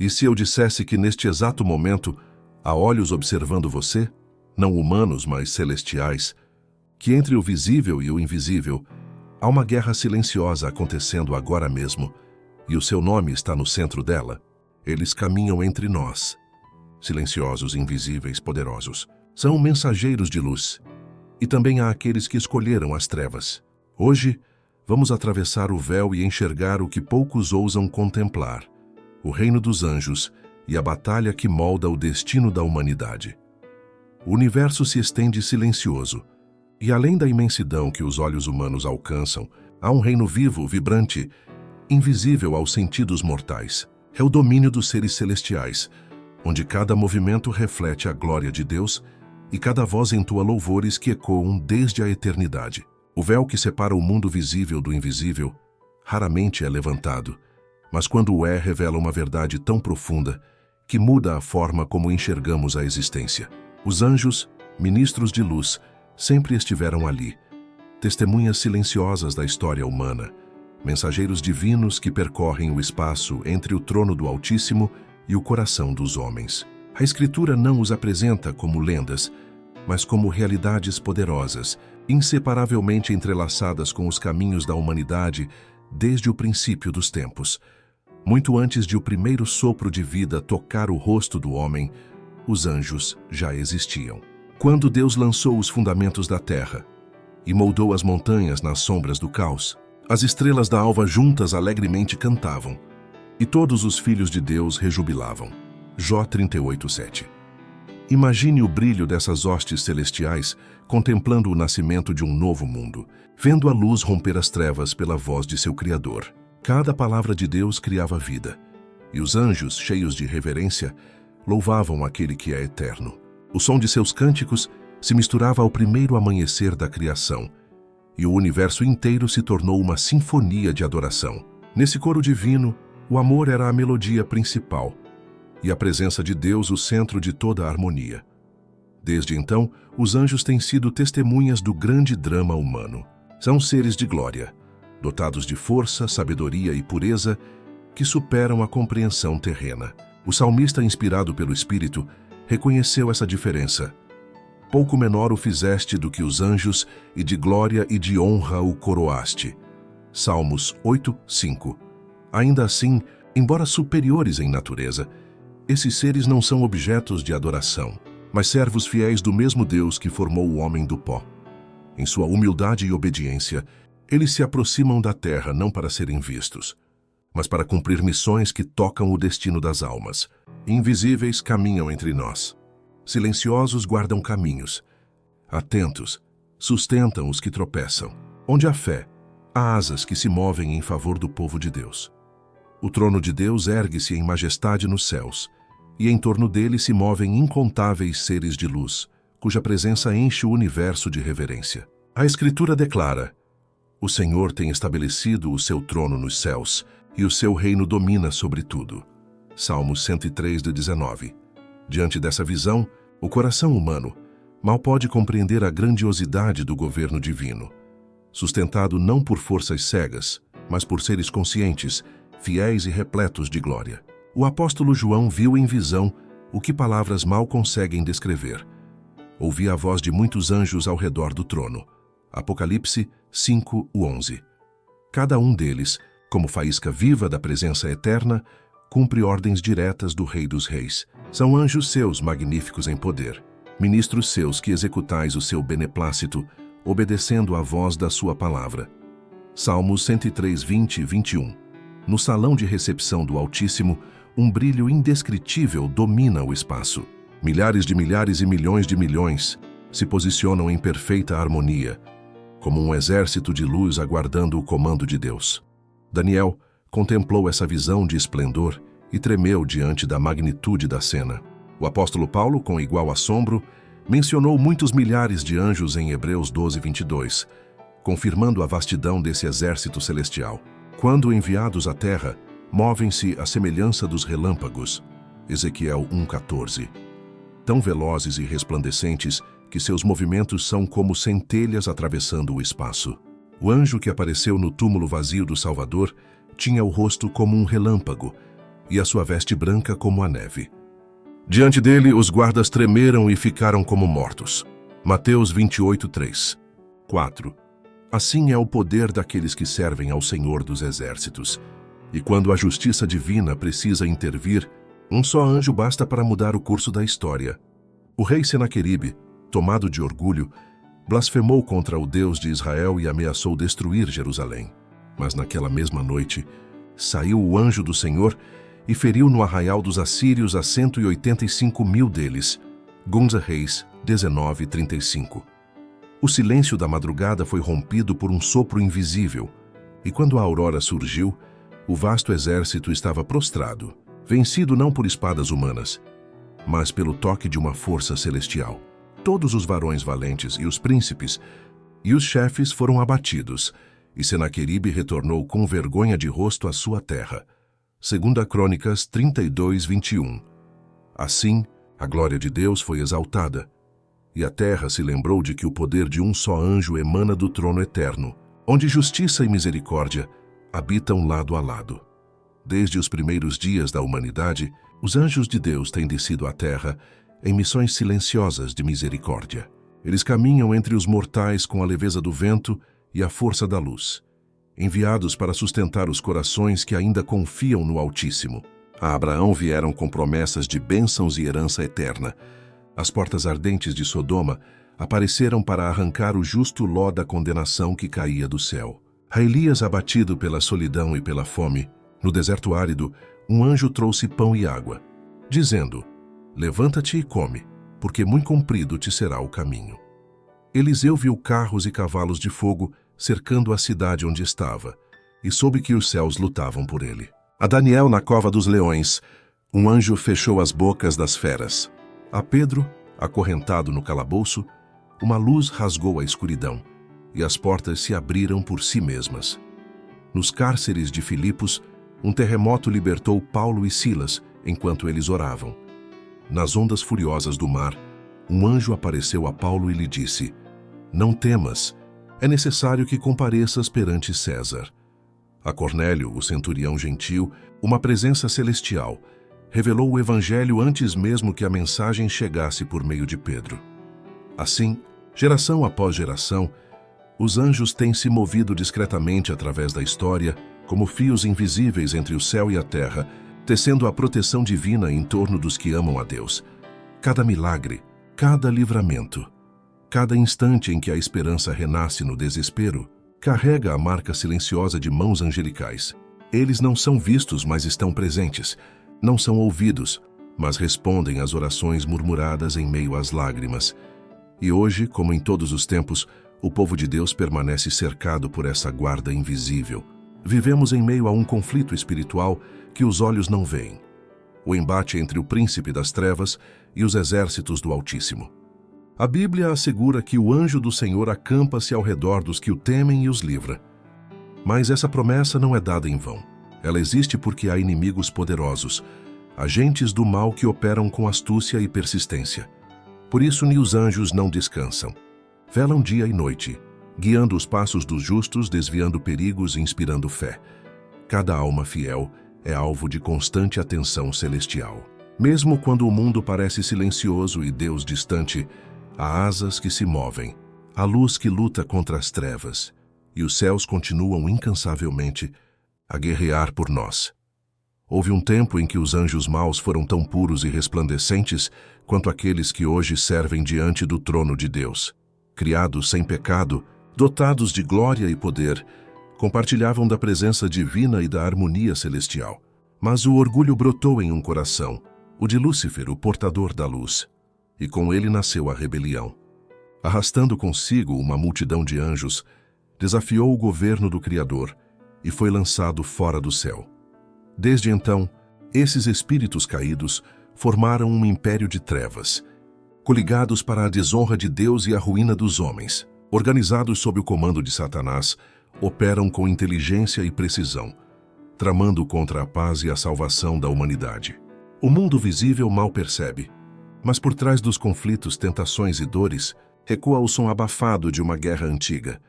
E se eu dissesse que neste exato momento há olhos observando você, não humanos, mas celestiais, que entre o visível e o invisível há uma guerra silenciosa acontecendo agora mesmo, e o seu nome está no centro dela? Eles caminham entre nós, silenciosos, invisíveis, poderosos. São mensageiros de luz. E também há aqueles que escolheram as trevas. Hoje, vamos atravessar o véu e enxergar o que poucos ousam contemplar: o reino dos anjos e a batalha que molda o destino da humanidade. O universo se estende silencioso, e além da imensidão que os olhos humanos alcançam, há um reino vivo, vibrante, invisível aos sentidos mortais. É o domínio dos seres celestiais, onde cada movimento reflete a glória de Deus e cada voz entoa louvores que ecoam desde a eternidade. O véu que separa o mundo visível do invisível raramente é levantado, mas quando o é, revela uma verdade tão profunda que muda a forma como enxergamos a existência. Os anjos, ministros de luz, sempre estiveram ali, testemunhas silenciosas da história humana, mensageiros divinos que percorrem o espaço entre o trono do Altíssimo e o coração dos homens. A Escritura não os apresenta como lendas, mas como realidades poderosas, inseparavelmente entrelaçadas com os caminhos da humanidade desde o princípio dos tempos. Muito antes de o primeiro sopro de vida tocar o rosto do homem, os anjos já existiam. Quando Deus lançou os fundamentos da terra e moldou as montanhas nas sombras do caos, as estrelas da alva juntas alegremente cantavam, e todos os filhos de Deus rejubilavam. Jó 38:7. Imagine o brilho dessas hostes celestiais contemplando o nascimento de um novo mundo, vendo a luz romper as trevas pela voz de seu Criador. Cada palavra de Deus criava vida, e os anjos, cheios de reverência, louvavam aquele que é eterno. O som de seus cânticos se misturava ao primeiro amanhecer da criação, e o universo inteiro se tornou uma sinfonia de adoração. Nesse coro divino, o amor era a melodia principal, e a presença de Deus o centro de toda a harmonia. Desde então, os anjos têm sido testemunhas do grande drama humano. São seres de glória, dotados de força, sabedoria e pureza que superam a compreensão terrena. O salmista, inspirado pelo Espírito, reconheceu essa diferença. Pouco menor o fizeste do que os anjos, e de glória e de honra o coroaste. Salmos 8:5. Ainda assim, embora superiores em natureza, esses seres não são objetos de adoração, mas servos fiéis do mesmo Deus que formou o homem do pó. Em sua humildade e obediência, eles se aproximam da terra não para serem vistos, mas para cumprir missões que tocam o destino das almas. Invisíveis caminham entre nós. Silenciosos guardam caminhos. Atentos, sustentam os que tropeçam. Onde há fé, há asas que se movem em favor do povo de Deus. O trono de Deus ergue-se em majestade nos céus, e em torno dele se movem incontáveis seres de luz, cuja presença enche o universo de reverência. A Escritura declara: o Senhor tem estabelecido o seu trono nos céus, e o seu reino domina sobre tudo. Salmos 103:19. Diante dessa visão, o coração humano mal pode compreender a grandiosidade do governo divino, sustentado não por forças cegas, mas por seres conscientes, fiéis e repletos de glória. O apóstolo João viu em visão o que palavras mal conseguem descrever. Ouvia a voz de muitos anjos ao redor do trono. Apocalipse 5:11. Cada um deles, como faísca viva da presença eterna, cumpre ordens diretas do Rei dos Reis. São anjos seus magníficos em poder, ministros seus que executais o seu beneplácito, obedecendo à voz da sua palavra. Salmos 103:20-21. No salão de recepção do Altíssimo, um brilho indescritível domina o espaço. Milhares e milhões de milhões se posicionam em perfeita harmonia, como um exército de luz aguardando o comando de Deus. Daniel contemplou essa visão de esplendor e tremeu diante da magnitude da cena. O apóstolo Paulo, com igual assombro, mencionou muitos milhares de anjos em Hebreus 12:22, confirmando a vastidão desse exército celestial. Quando enviados à terra, movem-se à semelhança dos relâmpagos. Ezequiel 1:14. Tão velozes e resplandecentes que seus movimentos são como centelhas atravessando o espaço. O anjo que apareceu no túmulo vazio do Salvador tinha o rosto como um relâmpago, e a sua veste branca como a neve. Diante dele, os guardas tremeram e ficaram como mortos. Mateus 28:3. 4. Assim é o poder daqueles que servem ao Senhor dos Exércitos. E quando a justiça divina precisa intervir, um só anjo basta para mudar o curso da história. O rei Senaqueribe, tomado de orgulho, blasfemou contra o Deus de Israel e ameaçou destruir Jerusalém. Mas naquela mesma noite, saiu o anjo do Senhor e feriu no arraial dos assírios a 185.000 deles. 2 Reis 19:35. O silêncio da madrugada foi rompido por um sopro invisível, e quando a aurora surgiu, o vasto exército estava prostrado, vencido não por espadas humanas, mas pelo toque de uma força celestial. Todos os varões valentes e os príncipes e os chefes foram abatidos, e Senaqueribe retornou com vergonha de rosto à sua terra. 2 Crônicas 32:21. Assim, a glória de Deus foi exaltada, e a terra se lembrou de que o poder de um só anjo emana do trono eterno, onde justiça e misericórdia habitam lado a lado. Desde os primeiros dias da humanidade, os anjos de Deus têm descido à terra em missões silenciosas de misericórdia. Eles caminham entre os mortais com a leveza do vento e a força da luz, enviados para sustentar os corações que ainda confiam no Altíssimo. A Abraão vieram com promessas de bênçãos e herança eterna. As portas ardentes de Sodoma apareceram para arrancar o justo Ló da condenação que caía do céu. A Elias, abatido pela solidão e pela fome, no deserto árido, um anjo trouxe pão e água, dizendo: levanta-te e come, porque muito comprido te será o caminho. Eliseu viu carros e cavalos de fogo cercando a cidade onde estava, e soube que os céus lutavam por ele. A Daniel, na cova dos leões, um anjo fechou as bocas das feras. A Pedro, acorrentado no calabouço, uma luz rasgou a escuridão, e as portas se abriram por si mesmas. Nos cárceres de Filipos, um terremoto libertou Paulo e Silas enquanto eles oravam. Nas ondas furiosas do mar, um anjo apareceu a Paulo e lhe disse: não temas, é necessário que compareças perante César. A Cornélio, o centurião gentil, uma presença celestial, revelou o evangelho antes mesmo que a mensagem chegasse por meio de Pedro. Assim, geração após geração, os anjos têm se movido discretamente através da história, como fios invisíveis entre o céu e a terra, tecendo a proteção divina em torno dos que amam a Deus. Cada milagre, cada livramento, cada instante em que a esperança renasce no desespero, carrega a marca silenciosa de mãos angelicais. Eles não são vistos, mas estão presentes. Não são ouvidos, mas respondem às orações murmuradas em meio às lágrimas. E hoje, como em todos os tempos, o povo de Deus permanece cercado por essa guarda invisível. Vivemos em meio a um conflito espiritual que os olhos não veem. O embate entre o príncipe das trevas e os exércitos do Altíssimo. A Bíblia assegura que o anjo do Senhor acampa-se ao redor dos que o temem e os livra. Mas essa promessa não é dada em vão. Ela existe porque há inimigos poderosos, agentes do mal que operam com astúcia e persistência. Por isso, os anjos não descansam. Velam dia e noite, guiando os passos dos justos, desviando perigos e inspirando fé. Cada alma fiel é alvo de constante atenção celestial. Mesmo quando o mundo parece silencioso e Deus distante, há asas que se movem, a luz que luta contra as trevas, e os céus continuam incansavelmente a guerrear por nós. Houve um tempo em que os anjos maus foram tão puros e resplandecentes quanto aqueles que hoje servem diante do trono de Deus. Criados sem pecado, dotados de glória e poder, compartilhavam da presença divina e da harmonia celestial. Mas o orgulho brotou em um coração, o de Lúcifer, o portador da luz, e com ele nasceu a rebelião. Arrastando consigo uma multidão de anjos, desafiou o governo do Criador e foi lançado fora do céu. Desde então, esses espíritos caídos formaram um império de trevas, coligados para a desonra de Deus e a ruína dos homens. Organizados sob o comando de Satanás, operam com inteligência e precisão, tramando contra a paz e a salvação da humanidade. O mundo visível mal percebe, mas por trás dos conflitos, tentações e dores, recua o som abafado de uma guerra antiga,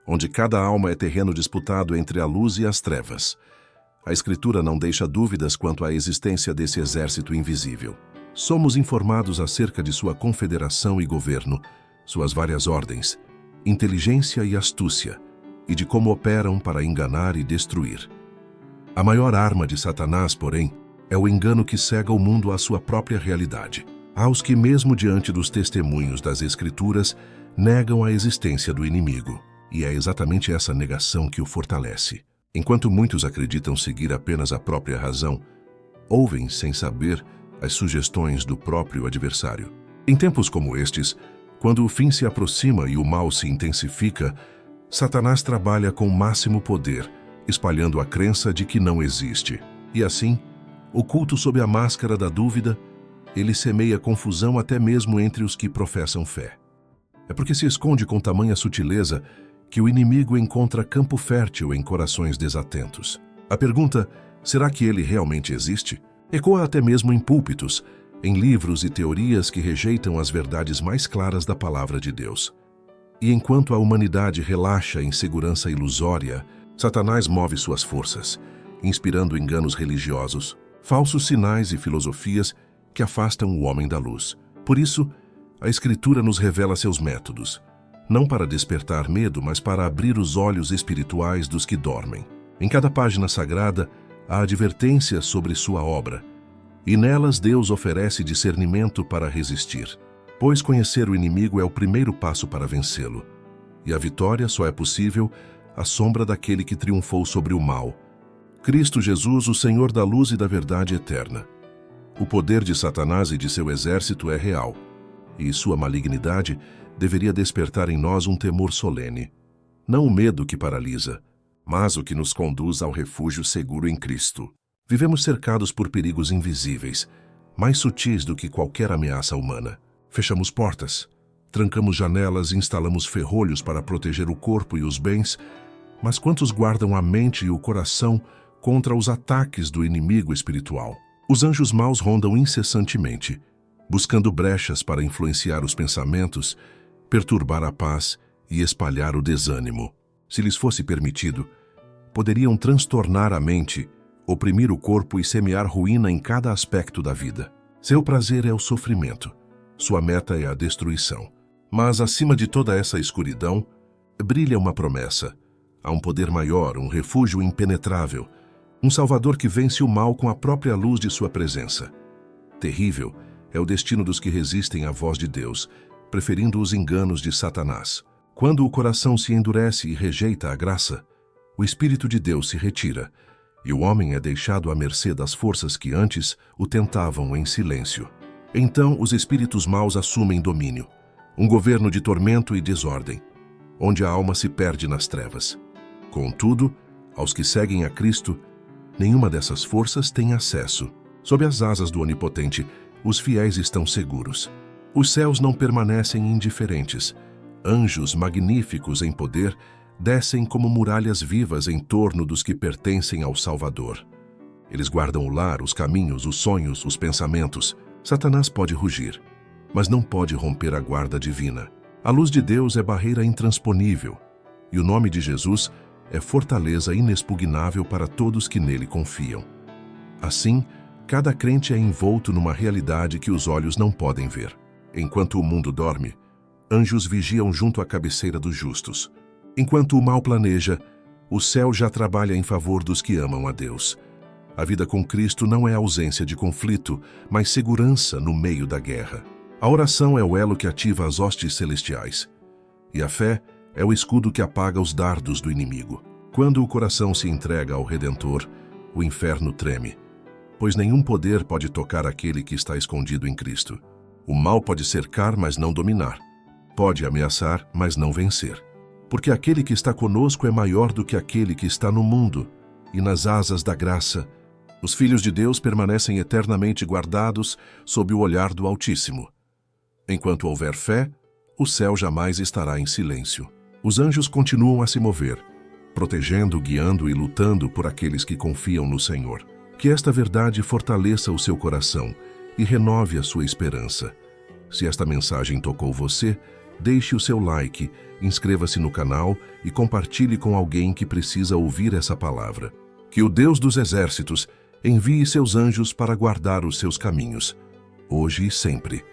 onde cada alma é terreno disputado entre a luz e as trevas. A Escritura não deixa dúvidas quanto à existência desse exército invisível. Somos informados acerca de sua confederação e governo, suas várias ordens, inteligência e astúcia, e de como operam para enganar e destruir. A maior arma de Satanás, porém, é o engano que cega o mundo à sua própria realidade. Há os que, mesmo diante dos testemunhos das Escrituras, negam a existência do inimigo, e é exatamente essa negação que o fortalece. Enquanto muitos acreditam seguir apenas a própria razão, ouvem, sem saber, as sugestões do próprio adversário. Em tempos como estes, quando o fim se aproxima e o mal se intensifica, Satanás trabalha com máximo poder, espalhando a crença de que não existe. E assim, oculto sob a máscara da dúvida, ele semeia confusão até mesmo entre os que professam fé. É porque se esconde com tamanha sutileza que o inimigo encontra campo fértil em corações desatentos. A pergunta, será que ele realmente existe? Ecoa até mesmo em púlpitos, em livros e teorias que rejeitam as verdades mais claras da palavra de Deus. E enquanto a humanidade relaxa em segurança ilusória, Satanás move suas forças, inspirando enganos religiosos, falsos sinais e filosofias que afastam o homem da luz. Por isso, a Escritura nos revela seus métodos, não para despertar medo, mas para abrir os olhos espirituais dos que dormem. Em cada página sagrada, há advertências sobre sua obra, e nelas Deus oferece discernimento para resistir, pois conhecer o inimigo é o primeiro passo para vencê-lo, e a vitória só é possível à sombra daquele que triunfou sobre o mal, Cristo Jesus, o Senhor da luz e da verdade eterna. O poder de Satanás e de seu exército é real, e sua malignidade deveria despertar em nós um temor solene. Não o medo que paralisa, mas o que nos conduz ao refúgio seguro em Cristo. Vivemos cercados por perigos invisíveis, mais sutis do que qualquer ameaça humana. Fechamos portas, trancamos janelas e instalamos ferrolhos para proteger o corpo e os bens, mas quantos guardam a mente e o coração contra os ataques do inimigo espiritual? Os anjos maus rondam incessantemente, buscando brechas para influenciar os pensamentos, perturbar a paz e espalhar o desânimo. Se lhes fosse permitido, poderiam transtornar a mente, oprimir o corpo e semear ruína em cada aspecto da vida. Seu prazer é o sofrimento, sua meta é a destruição. Mas acima de toda essa escuridão, brilha uma promessa. Há um poder maior, um refúgio impenetrável, um Salvador que vence o mal com a própria luz de sua presença. Terrível é o destino dos que resistem à voz de Deus, preferindo os enganos de Satanás. Quando o coração se endurece e rejeita a graça, o Espírito de Deus se retira, e o homem é deixado à mercê das forças que antes o tentavam em silêncio. Então os espíritos maus assumem domínio, um governo de tormento e desordem, onde a alma se perde nas trevas. Contudo, aos que seguem a Cristo, nenhuma dessas forças tem acesso. Sob as asas do Onipotente, os fiéis estão seguros. Os céus não permanecem indiferentes. Anjos magníficos em poder descem como muralhas vivas em torno dos que pertencem ao Salvador. Eles guardam o lar, os caminhos, os sonhos, os pensamentos. Satanás pode rugir, mas não pode romper a guarda divina. A luz de Deus é barreira intransponível, e o nome de Jesus é fortaleza inexpugnável para todos que nele confiam. Assim, cada crente é envolto numa realidade que os olhos não podem ver. Enquanto o mundo dorme, anjos vigiam junto à cabeceira dos justos. Enquanto o mal planeja, o céu já trabalha em favor dos que amam a Deus. A vida com Cristo não é ausência de conflito, mas segurança no meio da guerra. A oração é o elo que ativa as hostes celestiais, e a fé é o escudo que apaga os dardos do inimigo. Quando o coração se entrega ao Redentor, o inferno treme, pois nenhum poder pode tocar aquele que está escondido em Cristo. O mal pode cercar, mas não dominar. Pode ameaçar, mas não vencer. Porque aquele que está conosco é maior do que aquele que está no mundo, e nas asas da graça, os filhos de Deus permanecem eternamente guardados sob o olhar do Altíssimo. Enquanto houver fé, o céu jamais estará em silêncio. Os anjos continuam a se mover, protegendo, guiando e lutando por aqueles que confiam no Senhor. Que esta verdade fortaleça o seu coração e renove a sua esperança. Se esta mensagem tocou você, deixe o seu like, inscreva-se no canal e compartilhe com alguém que precisa ouvir essa palavra. Que o Deus dos exércitos envie seus anjos para guardar os seus caminhos, hoje e sempre.